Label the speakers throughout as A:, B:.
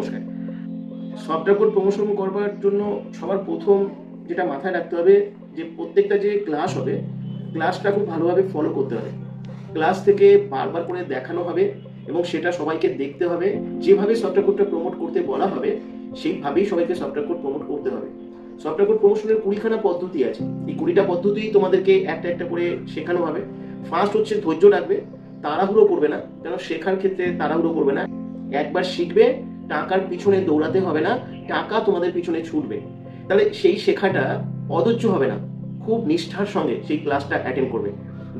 A: নমস্কার। Software code promotion করবার জন্য সবার প্রথম যেটা মাথায় রাখতে হবে যে প্রত্যেকটা যে ক্লাস হবে, ক্লাসটা খুব ভালোভাবে ফলো করতে হবে। ক্লাস থেকে বারবার করে দেখানো হবে এবং সেটা সবাইকে দেখতে হবে। যেভাবে সফটওয়্যার কোডটা প্রমোট করতে বলা হবে সেইভাবেই সবাইকে সফটওয়্যার কোড প্রমোট করতে হবে। সফটওয়্যার কোড প্রমোশনের 20খানা পদ্ধতি আছে। এই 20টা পদ্ধতি তোমাদেরকে একটা একটা করে শেখানো হবে। ফার্স্ট হচ্ছে ধৈর্য রাখবে, তাড়াহুড়ো করবে না, কেন শেখার ক্ষেত্রে তাড়াহুড়ো করবে না। একবার শিখবে, টাকার পিছনে দৌড়াতে হবে না, টাকা তোমাদের পিছনে ছুটবে। তাহলে সেই শেখাটা অধৈর্য হবে না, খুব নিষ্ঠার সঙ্গে সেই ক্লাসটা অ্যাটেন্ড করবে।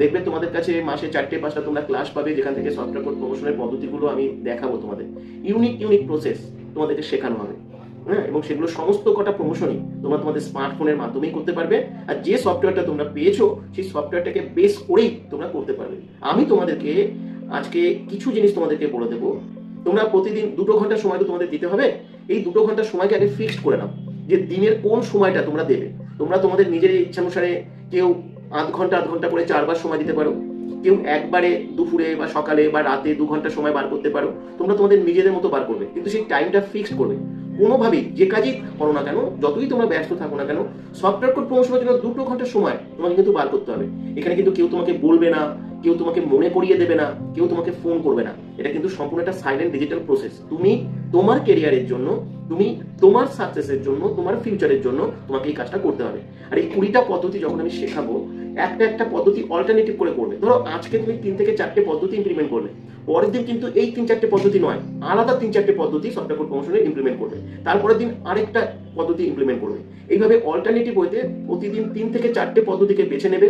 A: দেখবে তোমাদের কাছে মাসে 4টে-5টা তোমরা ক্লাস পাবে, যেখান থেকে সফটওয়্যার কোড প্রমোশনের পদ্ধতিগুলো আমি দেখাবো তোমাদের। ইউনিক প্রসেস তোমাদেরকে শেখানো হবে। হ্যাঁ, এবং সেগুলো সমস্ত কটা প্রমোশনই তোমরা তোমাদের স্মার্টফোনের মাধ্যমেই করতে পারবে। আর যে সফটওয়্যারটা তোমরা পেয়েছো সেই সফটওয়্যারটাকে বেস করেই তোমরা করতে পারবে। আমি তোমাদেরকে আজকে কিছু জিনিস তোমাদেরকে বলে দেবো। তোমরা প্রতিদিন 2 ঘন্টা সময় তো তোমাদের দিতে হবে। এই 2 ঘন্টা সময়কে আগে ফিক্সড করে নাও যে দিনের কোন সময়টা তোমরা দেবে। তোমরা তোমাদের নিজের ইচ্ছানুসারে কেউ আধ ঘন্টা করে 4বার সময় দিতে পারো, কেউ একবারে দুপুরে বা সকালে বা রাতে 2 ঘন্টা সময় বার করতে পারো। তোমরা তোমাদের নিজেদের মতো বার করবে, কিন্তু সেই টাইমটা ফিক্সড করবে। কোনোভাবেই যে কাজই করো না কেন, যতই তোমরা ব্যস্ত থাকো না কেন, সফটওয়্যার কোড প্রমোশনের জন্য 2 ঘন্টা সময় তোমাকে কিন্তু বার করতে হবে। এখানে কিন্তু কেউ তোমাকে বলবে না, কেউ তোমাকে মনে করিয়ে দেবে না, কেউ তোমাকে ফোন করবে না। এটা কিন্তু সম্পূর্ণ একটা সাইলেন্ট ডিজিটাল প্রসেস। তুমি তোমার কেরিয়ারের জন্য, তুমি তোমার সাকসেসের জন্য, তোমার ফিউচারের জন্য তোমাকে এই কাজটা করতে হবে। আর এই 20টা পদ্ধতি যখন আমি শেখাবো, একটা একটা পদ্ধতি অল্টারনেটিভ করে করবে। ধরো আজকে তুমি 3 থেকে 4টে পদ্ধতি ইমপ্লিমেন্ট করবে, পরের দিন কিন্তু এই 3-4টে পদ্ধতি নয়, আলাদা 3-4টে পদ্ধতি সফটওয়্যার কোড প্রমোশনে ইমপ্লিমেন্ট করবে। তারপরের দিন আরেকটা পদ্ধতি ইমপ্লিমেন্ট করবে। এইভাবে অল্টারনেটিভ ওয়েতে প্রতিদিন 3 থেকে 4টে পদ্ধতিকে বেছে নেবে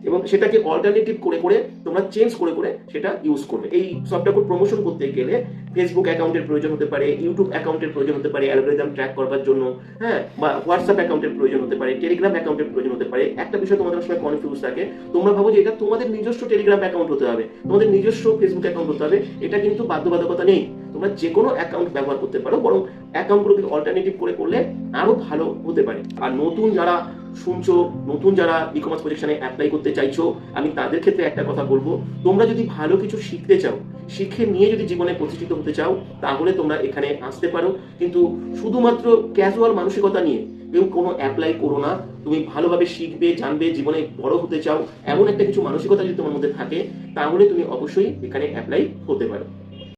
A: এবং সেটাকে অল্টারনেটিভ করে করে তোমরা চেঞ্জ করে করে সেটা ইউজ করবে। এই সফটওয়্যার কোড প্রমোশন করতে গেলে ফেসবুক অ্যাকাউন্টের প্রয়োজন হতে পারে, ইউটিউব অ্যাকাউন্টের প্রয়োজন হতে পারে অ্যালগরিদম ট্র্যাক করবার জন্য, হ্যাঁ, বা হোয়াটসঅ্যাপ অ্যাকাউন্টের প্রয়োজন হতে পারে, টেলিগ্রাম অ্যাকাউন্টের প্রয়োজন হতে পারে। একটা বিষয় তোমাদের সময় কনফিউজ থাকে, তোমরা ভাবো যে এটা তোমাদের নিজস্ব টেলিগ্রাম অ্যাকাউন্ট হতে হবে, তোমাদের নিজস্ব ফেসবুক অ্যাকাউন্ট হতে হবে। এটা কিন্তু বাধ্যবাধকতা নেই, তোমরা যে কোনো অ্যাকাউন্ট ব্যবহার করতে পারো, বরং অ্যাকাউন্টগুলোকে অল্টারনেটিভ করে করলে আরো ভালো হতে পারে। আর নতুন যারা শুনছো, নতুন যারা ই কমার্স প্রজেকশনে অ্যাপ্লাই করতে চাইছো, আমি তাদের ক্ষেত্রে একটা কথা বলবো, তোমরা যদি ভালো কিছু শিখতে চাও, শিখে নিয়ে যদি জীবনে প্রতিষ্ঠিত হতে চাও, তাহলে তোমরা এখানে আসতে পারো। কিন্তু শুধুমাত্র ক্যাজুয়াল মানসিকতা নিয়ে কেউ কোনো অ্যাপ্লাই করো না। তুমি ভালোভাবে শিখবে, জানবে, জীবনে বড় হতে চাও, এমন একটা কিছু মানসিকতা যদি তোমার মধ্যে থাকে, তাহলে তুমি অবশ্যই এখানে অ্যাপ্লাই হতে পারো।